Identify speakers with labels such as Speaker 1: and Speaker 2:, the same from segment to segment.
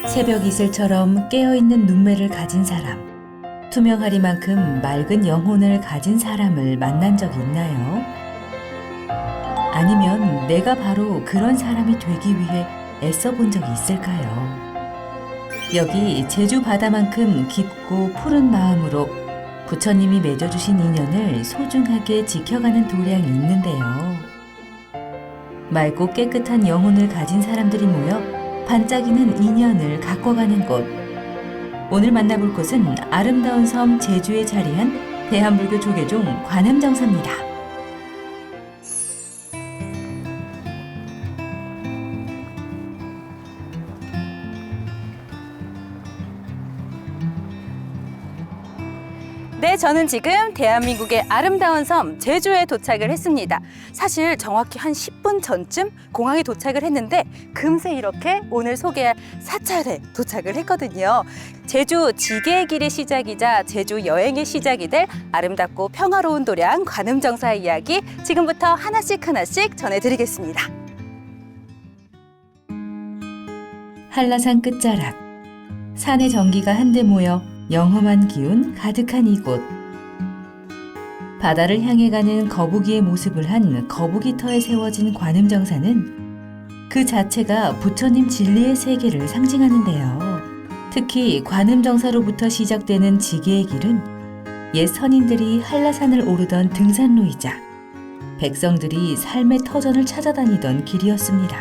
Speaker 1: 새벽 이슬처럼 깨어있는 눈매를 가진 사람, 투명하리만큼 맑은 영혼을 가진 사람을 만난 적 있나요? 아니면 내가 바로 그런 사람이 되기 위해 애써 본 적이 있을까요? 여기 제주 바다만큼 깊고 푸른 마음으로 부처님이 맺어주신 인연을 소중하게 지켜가는 도량이 있는데요. 맑고 깨끗한 영혼을 가진 사람들이 모여 반짝이는 인연을 가꿔가는 곳. 오늘 만나볼 곳은 아름다운 섬 제주에 자리한 대한불교 조계종 관음정사입니다.
Speaker 2: 네, 저는 지금 대한민국의 아름다운 섬 제주에 도착을 했습니다. 사실 정확히 한 10분 전쯤 공항에 도착을 했는데 금세 이렇게 오늘 소개할 사찰에 도착을 했거든요. 제주 지게의 길의 시작이자 제주 여행의 시작이 될 아름답고 평화로운 도량 관음정사의 이야기 지금부터 하나씩 전해드리겠습니다.
Speaker 1: 한라산 끝자락, 산의 전기가 한데 모여 영험한 기운 가득한 이곳. 바다를 향해 가는 거북이의 모습을 한 거북이터에 세워진 관음정사는 그 자체가 부처님 진리의 세계를 상징하는데요. 특히 관음정사로부터 시작되는 지게의 길은 옛 선인들이 한라산을 오르던 등산로이자 백성들이 삶의 터전을 찾아다니던 길이었습니다.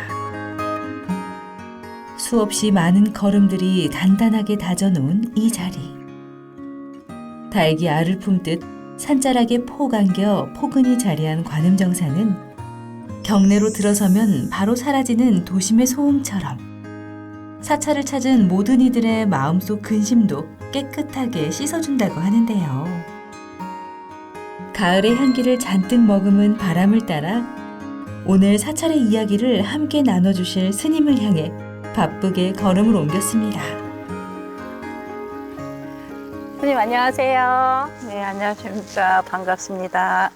Speaker 1: 수없이 많은 걸음들이 단단하게 다져놓은 이 자리. 달기 알을 품듯 산자락에 폭 안겨 포근히 자리한 관음정사는 경내로 들어서면 바로 사라지는 도심의 소음처럼 사찰을 찾은 모든 이들의 마음속 근심도 깨끗하게 씻어준다고 하는데요. 가을의 향기를 잔뜩 머금은 바람을 따라 오늘 사찰의 이야기를 함께 나눠주실 스님을 향해 바쁘게 걸음을 옮겼습니다.
Speaker 2: 스님 안녕하세요.
Speaker 3: 네, 안녕하십니까. 반갑습니다.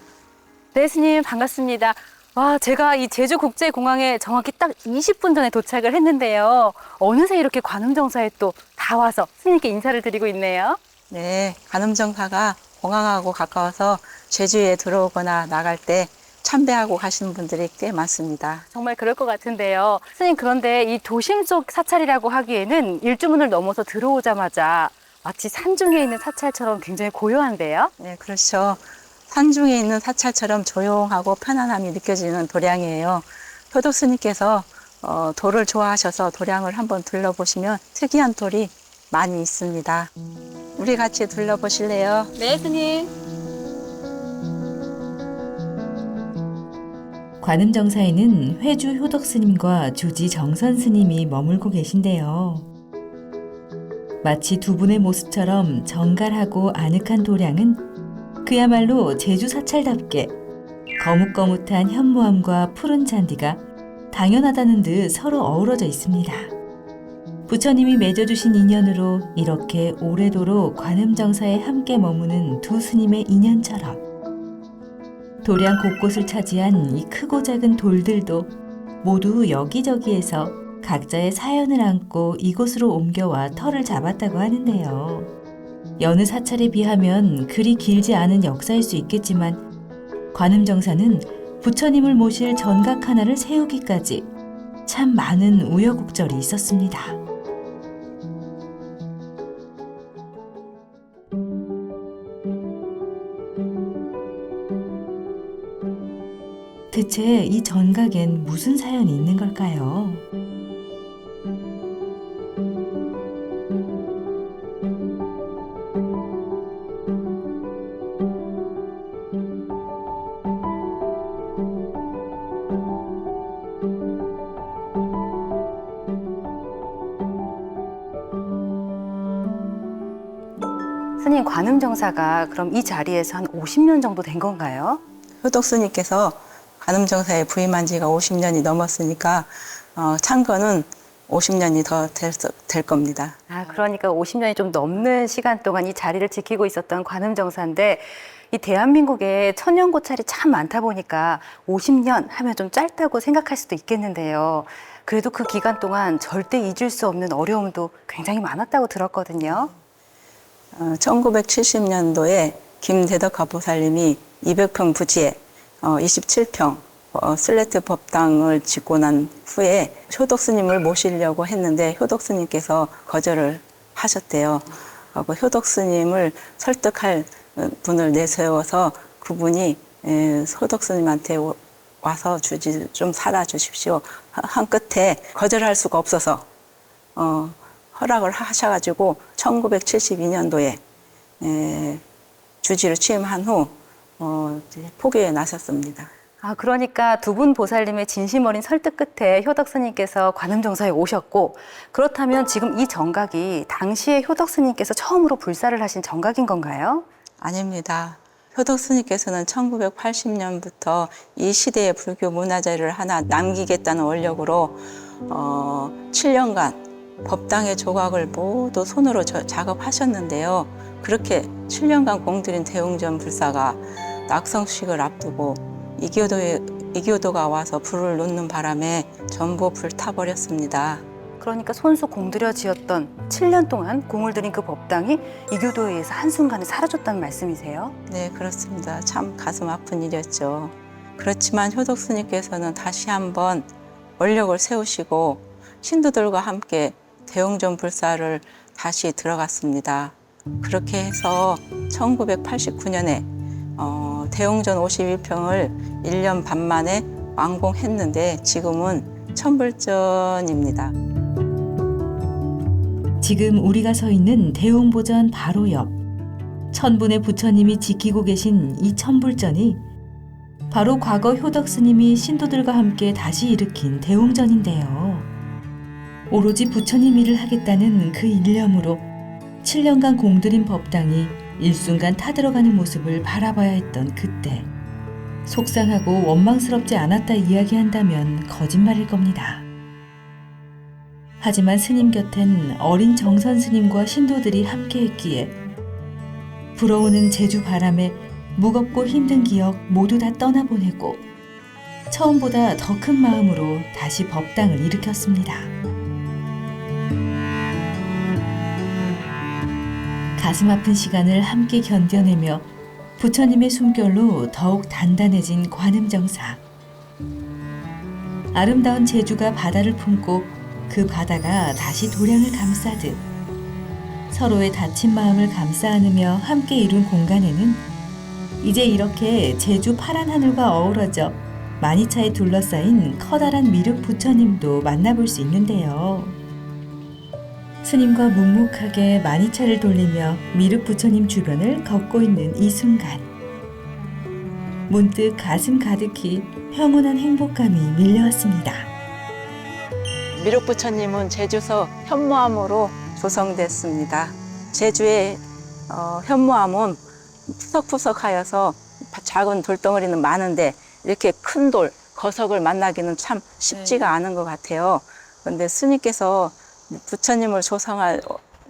Speaker 2: 네, 스님 반갑습니다. 와, 제가 이 제주국제공항에 정확히 딱 20분 전에 도착을 했는데요. 어느새 이렇게 관음정사에 또 다 와서 스님께 인사를 드리고 있네요.
Speaker 3: 네, 관음정사가 공항하고 가까워서 제주에 들어오거나 나갈 때 참배하고 가시는 분들이 꽤 많습니다.
Speaker 2: 정말 그럴 것 같은데요. 스님, 그런데 이 도심 속 사찰이라고 하기에는 일주문을 넘어서 들어오자마자 마치 산중에 있는 사찰처럼 굉장히 고요한데요.
Speaker 3: 네, 그렇죠. 산중에 있는 사찰처럼 조용하고 편안함이 느껴지는 도량이에요. 효덕 스님께서 돌을 좋아하셔서 도량을 한번 둘러보시면 특이한 돌이 많이 있습니다. 우리 같이 둘러보실래요?
Speaker 2: 네, 스님.
Speaker 1: 관음정사에는 회주 효덕 스님과 주지 정선 스님이 머물고 계신데요. 마치 두 분의 모습처럼 정갈하고 아늑한 도량은 그야말로 제주 사찰답게 거뭇거뭇한 현무암과 푸른 잔디가 당연하다는 듯 서로 어우러져 있습니다. 부처님이 맺어주신 인연으로 이렇게 오래도록 관음정사에 함께 머무는 두 스님의 인연처럼 도량 곳곳을 차지한 이 크고 작은 돌들도 모두 여기저기에서 각자의 사연을 안고 이곳으로 옮겨와 터를 잡았다고 하는데요. 여느 사찰에 비하면 그리 길지 않은 역사일 수 있겠지만 관음정사는 부처님을 모실 전각 하나를 세우기까지 참 많은 우여곡절이 있었습니다. 대체 이 전각엔 무슨 사연이 있는 걸까요?
Speaker 2: 스님, 관음정사가 그럼 이 자리에서 한 50년 정도 된 건가요?
Speaker 3: 효덕 스님께서 관음정사에 부임한 지가 50년이 넘었으니까 창건은 50년이 더 될 겁니다.
Speaker 2: 아, 그러니까 50년이 좀 넘는 시간 동안 이 자리를 지키고 있었던 관음정사인데 이 대한민국에 천연고찰이 참 많다 보니까 50년 하면 좀 짧다고 생각할 수도 있겠는데요. 그래도 그 기간 동안 절대 잊을 수 없는 어려움도 굉장히 많았다고 들었거든요.
Speaker 3: 1970년도에 김대덕 가보살님이 200평 부지에 27평 슬레트 법당을 짓고 난 후에 효덕 스님을 모시려고 했는데 효덕 스님께서 거절을 하셨대요. 하고 효덕 스님을 설득할 분을 내세워서 그분이 효덕 스님한테 와서 주지 좀 사다 주십시오 한 끝에 거절할 수가 없어서 허락을 하셔가지고 1972년도에 주지를 취임한 후 포교에 나섰습니다.
Speaker 2: 아, 그러니까 두 분 보살님의 진심 어린 설득 끝에 효덕 스님께서 관음정사에 오셨고, 그렇다면 지금 이 정각이 당시에 효덕 스님께서 처음으로 불사를 하신 정각인 건가요?
Speaker 3: 아닙니다. 효덕 스님께서는 1980년부터 이 시대의 불교 문화재를 하나 남기겠다는 원력으로 7년간 법당의 조각을 모두 손으로 작업하셨는데요. 그렇게 7년간 공들인 대웅전 불사가 낙성식을 앞두고 이교도가 와서 불을 놓는 바람에 전부 불타버렸습니다.
Speaker 2: 그러니까 손수 공들여 지었던 7년 동안 공을 들인 그 법당이 이교도에 의해서 한순간에 사라졌다는 말씀이세요?
Speaker 3: 네, 그렇습니다. 참 가슴 아픈 일이었죠. 그렇지만 효덕 스님께서는 다시 한번 원력을 세우시고 신도들과 함께 대웅전 불사를 다시 들어갔습니다. 그렇게 해서 1989년에 대웅전 51평을 1년 반 만에 완공했는데 지금은 천불전입니다.
Speaker 1: 지금 우리가 서 있는 대웅보전 바로 옆 천분의 부처님이 지키고 계신 이 천불전이 바로 과거 효덕 스님이 신도들과 함께 다시 일으킨 대웅전인데요. 오로지 부처님 일을 하겠다는 그 일념으로 7년간 공들인 법당이 일순간 타들어가는 모습을 바라봐야 했던 그때, 속상하고 원망스럽지 않았다 이야기한다면 거짓말일 겁니다. 하지만 스님 곁엔 어린 정선 스님과 신도들이 함께했기에 불어오는 제주 바람에 무겁고 힘든 기억 모두 다 떠나보내고 처음보다 더 큰 마음으로 다시 법당을 일으켰습니다. 가슴 아픈 시간을 함께 견뎌내며 부처님의 숨결로 더욱 단단해진 관음정사. 아름다운 제주가 바다를 품고 그 바다가 다시 도량을 감싸듯 서로의 다친 마음을 감싸 안으며 함께 이룬 공간에는 이제 이렇게 제주 파란 하늘과 어우러져 마니차에 둘러싸인 커다란 미륵 부처님도 만나볼 수 있는데요. 스님과 묵묵하게 마니차를 돌리며 미륵 부처님 주변을 걷고 있는 이 순간, 문득 가슴 가득히 평온한 행복감이 밀려왔습니다.
Speaker 3: 미륵 부처님은 제주서 현무암으로 조성됐습니다. 제주의 현무암은 푸석푸석하여서 작은 돌덩어리는 많은데 이렇게 큰 돌, 거석을 만나기는 참 쉽지가 않은 것 같아요. 그런데 스님께서 부처님을 조성할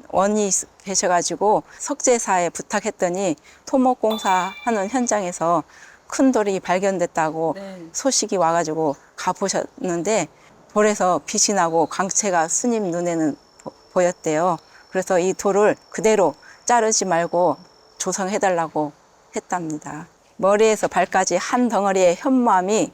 Speaker 3: 원이 계셔가지고 석재사에 부탁했더니 토목공사하는 현장에서 큰 돌이 발견됐다고 소식이 와가지고 가보셨는데 돌에서 빛이 나고 광채가 스님 눈에는 보였대요. 그래서 이 돌을 그대로 자르지 말고 조성해달라고 했답니다. 머리에서 발까지 한 덩어리의 현무암이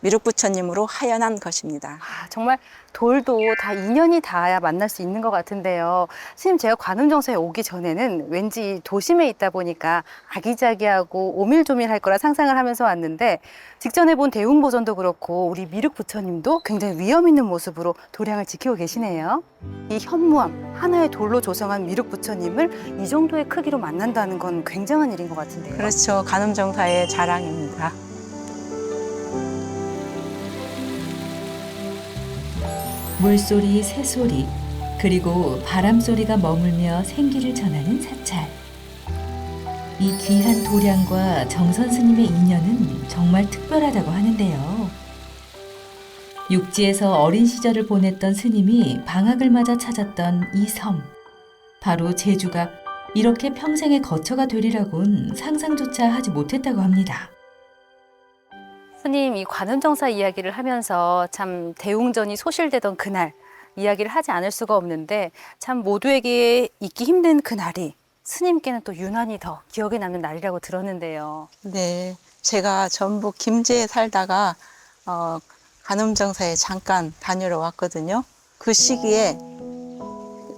Speaker 3: 미륵 부처님으로 하연한 것입니다.
Speaker 2: 아, 정말 돌도 다 인연이 닿아야 만날 수 있는 것 같은데요. 스님, 제가 관음정사에 오기 전에는 왠지 도심에 있다 보니까 아기자기하고 오밀조밀할 거라 상상을 하면서 왔는데, 직전에 본 대웅보전도 그렇고 우리 미륵 부처님도 굉장히 위험 있는 모습으로 도량을 지키고 계시네요. 이 현무암, 하나의 돌로 조성한 미륵 부처님을 이 정도의 크기로 만난다는 건 굉장한 일인 것 같은데요.
Speaker 3: 그렇죠. 관음정사의 자랑입니다.
Speaker 1: 물소리, 새소리, 그리고 바람소리가 머물며 생기를 전하는 사찰. 이 귀한 도량과 정선 스님의 인연은 정말 특별하다고 하는데요. 육지에서 어린 시절을 보냈던 스님이 방학을 맞아 찾았던 이 섬. 바로 제주가 이렇게 평생의 거처가 되리라곤 상상조차 하지 못했다고 합니다.
Speaker 2: 스님, 이 관음정사 이야기를 하면서 참 대웅전이 소실되던 그날 이야기를 하지 않을 수가 없는데 참 모두에게 잊기 힘든 그날이 스님께는 또 유난히 더 기억에 남는 날이라고 들었는데요.
Speaker 3: 네, 제가 전북 김제에 살다가 관음정사에 잠깐 다녀러 왔거든요. 그 시기에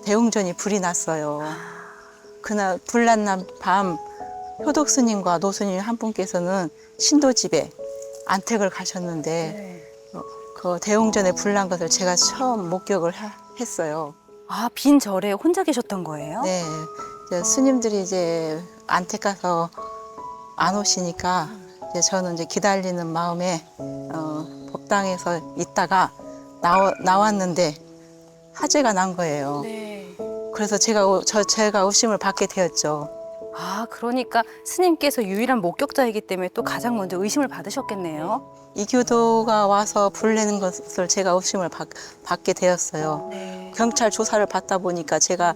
Speaker 3: 대웅전이 불이 났어요. 그날 불난 날 밤 효덕 스님과 노스님 한 분께서는 신도집에 안택을 가셨는데 그 대웅전에 불난 것을 제가 처음 목격을 했어요.
Speaker 2: 아, 빈 절에 혼자 계셨던 거예요?
Speaker 3: 네, 이제 스님들이 이제 안택 가서 안 오시니까 이제 저는 이제 기다리는 마음에 법당에서 있다가 나왔는데 화재가 난 거예요.
Speaker 2: 네.
Speaker 3: 그래서 제가 의심을 받게 되었죠.
Speaker 2: 아, 그러니까 스님께서 유일한 목격자이기 때문에 또 가장 먼저 의심을 받으셨겠네요.
Speaker 3: 이교도가 와서 불 내는 것을 제가 의심을 받게 되었어요.
Speaker 2: 네.
Speaker 3: 경찰 조사를 받다 보니까 제가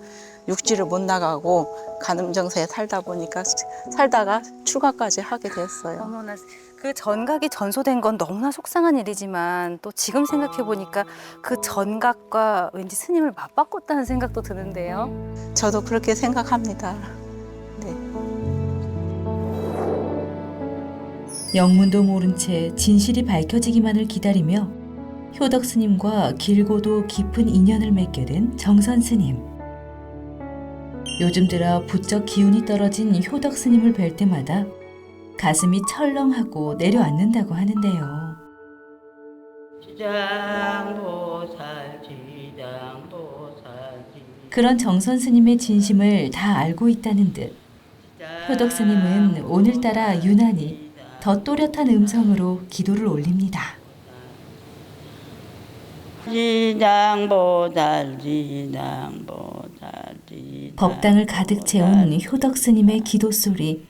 Speaker 3: 육지를 못 나가고 관음정사에 살다가 추가까지 하게 되었어요.
Speaker 2: 어머나, 그 전각이 전소된 건 너무나 속상한 일이지만 또 지금 생각해 보니까 그 전각과 왠지 스님을 맞바꿨다는 생각도 드는데요.
Speaker 3: 저도 그렇게 생각합니다. 네.
Speaker 1: 영문도 모른 채 진실이 밝혀지기만을 기다리며 효덕 스님과 길고도 깊은 인연을 맺게 된 정선 스님. 요즘 들어 부쩍 기운이 떨어진 효덕 스님을 뵐 때마다 가슴이 철렁하고 내려앉는다고 하는데요. 그런 정선 스님의 진심을 다 알고 있다는 듯 효덕 스님은 오늘따라 유난히 더 또렷한 음성으로 기도를 올립니다. 법당을 가득 채운 효덕 스님의 기도 소리.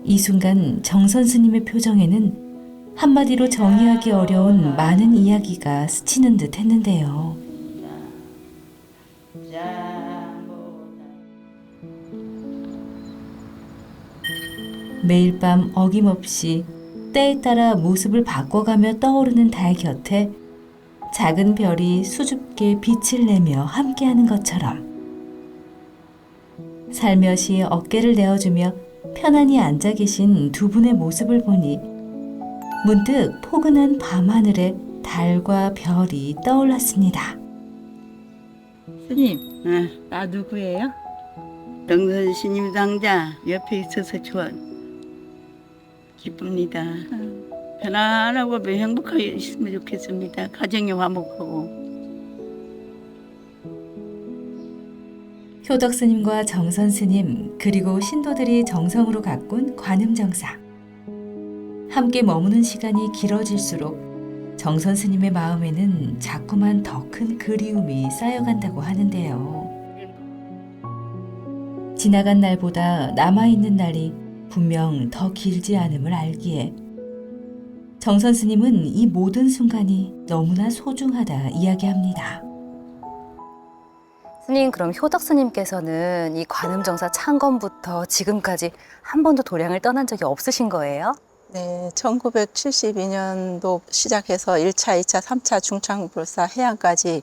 Speaker 1: 이 순간 정선 스님의 표정에는 한마디로 정의하기 어려운 많은 이야기가 스치는 듯 했는데요. 매일 밤 어김없이 때에 따라 모습을 바꿔가며 떠오르는 달 곁에 작은 별이 수줍게 빛을 내며 함께하는 것처럼 살며시 어깨를 내어주며 편안히 앉아 계신 두 분의 모습을 보니 문득 포근한 밤하늘에 달과 별이 떠올랐습니다.
Speaker 4: 스님, 나 누구예요? 정선 스님 당자 옆에 있어서 좋아 기쁩니다. 편안하고 행복하게 있으면 좋겠습니다. 가정이 화목하고.
Speaker 1: 효덕 스님과 정선 스님 그리고 신도들이 정성으로 가꾼 관음정사. 함께 머무는 시간이 길어질수록 정선 스님의 마음에는 자꾸만 더 큰 그리움이 쌓여간다고 하는데요. 지나간 날보다 남아있는 날이 분명 더 길지 않음을 알기에 정선 스님은 이 모든 순간이 너무나 소중하다 이야기합니다.
Speaker 2: 스님, 그럼 효덕 스님께서는 이 관음정사 창건부터 지금까지 한 번도 도량을 떠난 적이 없으신 거예요?
Speaker 3: 네, 1972년도 시작해서 1차, 2차, 3차 중창불사 해양까지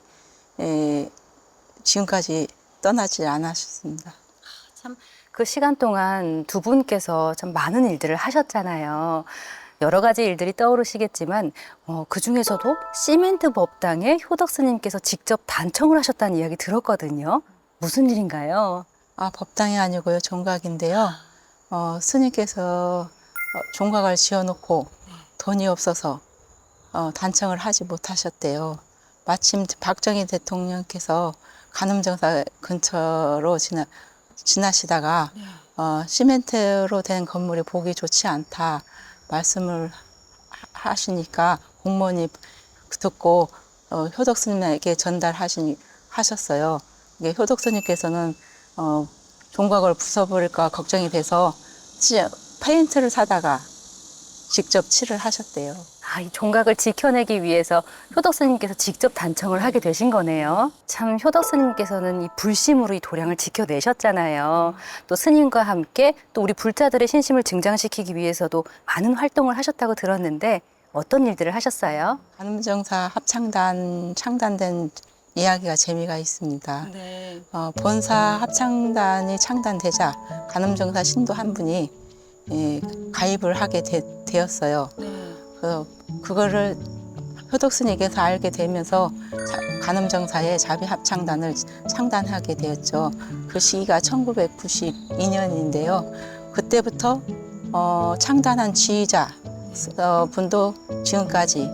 Speaker 3: 지금까지 떠나지 않으셨습니다.
Speaker 2: 참 그 시간 동안 두 분께서 참 많은 일들을 하셨잖아요. 여러 가지 일들이 떠오르시겠지만 그 중에서도 시멘트 법당에 효덕 스님께서 직접 단청을 하셨다는 이야기 들었거든요. 무슨 일인가요?
Speaker 3: 법당이 아니고요, 종각인데요. 스님께서 종각을 지어놓고 돈이 없어서 단청을 하지 못하셨대요. 마침 박정희 대통령께서 관음정사 근처로 지나시다가 시멘트로 된 건물이 보기 좋지 않다 말씀을 하시니까 공무원이 듣고 효덕 스님에게 전달하셨어요. 이게 효덕 스님께서는 종각을 부숴버릴까 걱정이 돼서 페인트를 사다가 직접 칠을 하셨대요.
Speaker 2: 아, 이 종각을 지켜내기 위해서 효덕 스님께서 직접 단청을 하게 되신 거네요. 참 효덕 스님께서는 이 불심으로 이 도량을 지켜내셨잖아요. 또 스님과 함께 또 우리 불자들의 신심을 증장시키기 위해서도 많은 활동을 하셨다고 들었는데 어떤 일들을 하셨어요?
Speaker 3: 관음정사 합창단 창단된 이야기가 재미가 있습니다. 본사 합창단이 창단되자 관음정사 신도 한 분이 가입을 하게 되었어요. 그거를 효덕 스님께서 알게 되면서 관음정사의 자비합창단을 창단하게 되었죠. 그 시기가 1992년인데요. 그때부터 창단한 지휘자 분도 지금까지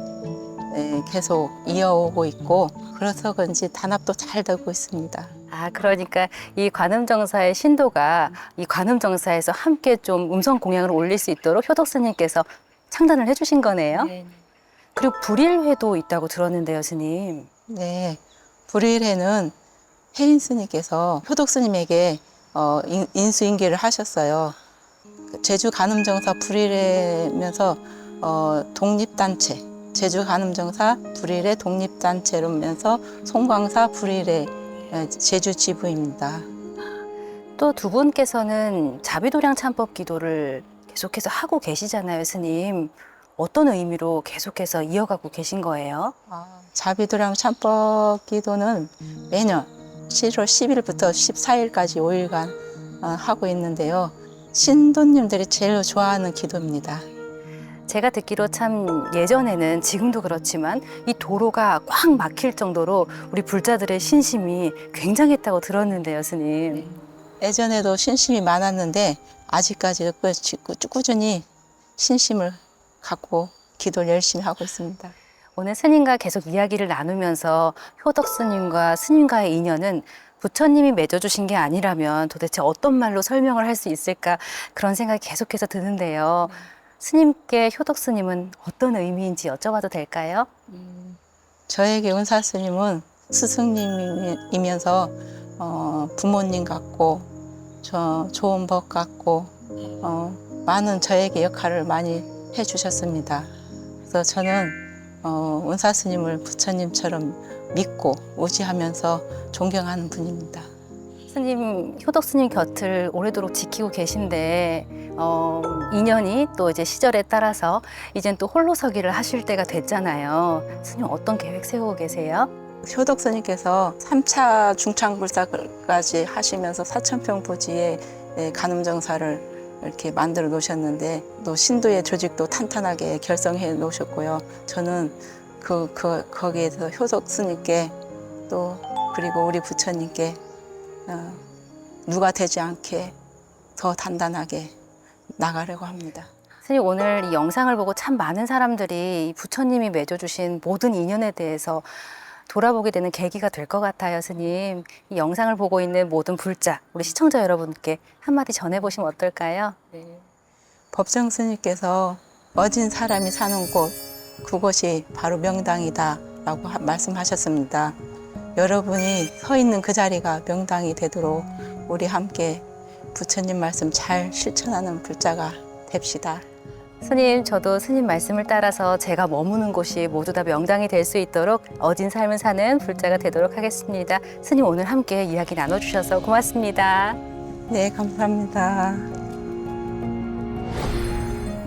Speaker 3: 계속 이어오고 있고 그래서 그런지 단합도 잘 되고 있습니다.
Speaker 2: 아, 그러니까 이 관음정사의 신도가 이 관음정사에서 함께 좀 음성 공양을 올릴 수 있도록 효덕 스님께서 창단을 해주신 거네요. 그리고 불일회도 있다고 들었는데요, 스님.
Speaker 3: 네, 불일회는 혜인 스님께서 효덕 스님에게 인수인계를 하셨어요. 제주 관음정사 불일회면서 독립단체, 제주 관음정사 불일회 독립단체로면서 송광사 불일회 제주 지부입니다.
Speaker 2: 또 두 분께서는 자비도량 참법 기도를 계속해서 하고 계시잖아요, 스님. 어떤 의미로 계속해서 이어가고 계신 거예요?
Speaker 3: 자비도량 참법 기도는 매년 7월 10일부터 14일까지 5일간 하고 있는데요. 신도님들이 제일 좋아하는 기도입니다.
Speaker 2: 제가 듣기로 참 예전에는 지금도 그렇지만 이 도로가 꽉 막힐 정도로 우리 불자들의 신심이 굉장했다고 들었는데요, 스님.
Speaker 3: 예전에도 신심이 많았는데 아직까지 꾸준히 신심을 갖고 기도를 열심히 하고 있습니다.
Speaker 2: 오늘 스님과 계속 이야기를 나누면서 효덕 스님과 스님과의 인연은 부처님이 맺어주신 게 아니라면 도대체 어떤 말로 설명을 할 수 있을까 그런 생각이 계속해서 드는데요. 스님께 효덕 스님은 어떤 의미인지 여쭤봐도 될까요?
Speaker 3: 저에게 은사 스님은 스승님이면서 부모님 같고 좋은 법 같고 많은 저에게 역할을 많이 해주셨습니다. 그래서 저는 은사 스님을 부처님처럼 믿고 의지하면서 존경하는 분입니다.
Speaker 2: 스님, 효덕 스님 곁을 오래도록 지키고 계신데 인연이 또 이제 시절에 따라서 이젠 또 홀로서기를 하실 때가 됐잖아요. 스님 어떤 계획 세우고 계세요?
Speaker 3: 효덕 스님께서 3차 중창불사까지 하시면서 4,000평 부지에 관음정사를 이렇게 만들어 놓으셨는데 또 신도의 조직도 탄탄하게 결성해 놓으셨고요. 저는 거기에서 효덕 스님께 또 그리고 우리 부처님께 누가 되지 않게 더 단단하게 나가려고 합니다.
Speaker 2: 스님 오늘 이 영상을 보고 참 많은 사람들이 이 부처님이 맺어주신 모든 인연에 대해서 돌아보게 되는 계기가 될 것 같아요, 스님. 이 영상을 보고 있는 모든 불자, 우리 시청자 여러분께 한마디 전해보시면 어떨까요?
Speaker 3: 법정 스님께서 어진 사람이 사는 곳, 그곳이 바로 명당이다 라고 말씀하셨습니다. 여러분이 서 있는 그 자리가 명당이 되도록 우리 함께 부처님 말씀 잘 실천하는 불자가 됩시다.
Speaker 2: 스님, 저도 스님 말씀을 따라서 제가 머무는 곳이 모두 다 명당이 될 수 있도록 어진 삶을 사는 불자가 되도록 하겠습니다. 스님 오늘 함께 이야기 나눠주셔서 고맙습니다.
Speaker 3: 네, 감사합니다.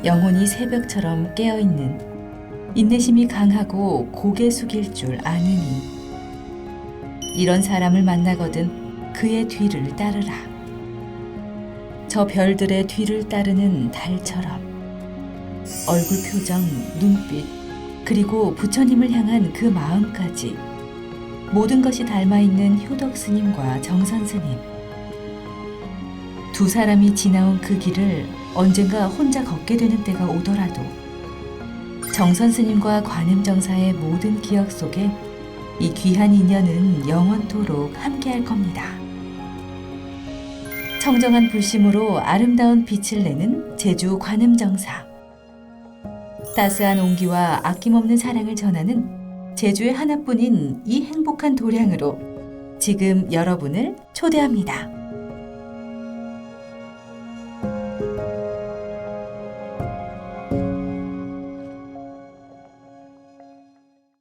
Speaker 1: 영혼이 새벽처럼 깨어있는 인내심이 강하고 고개 숙일 줄 아느니 이런 사람을 만나거든 그의 뒤를 따르라. 저 별들의 뒤를 따르는 달처럼 얼굴 표정, 눈빛, 그리고 부처님을 향한 그 마음까지 모든 것이 닮아있는 효덕 스님과 정선 스님. 두 사람이 지나온 그 길을 언젠가 혼자 걷게 되는 때가 오더라도 정선 스님과 관음정사의 모든 기억 속에 이 귀한 인연은 영원토록 함께할 겁니다. 청정한 불심으로 아름다운 빛을 내는 제주 관음정사. 따스한 온기와 아낌없는 사랑을 전하는 제주의 하나뿐인 이 행복한 도량으로 지금 여러분을 초대합니다.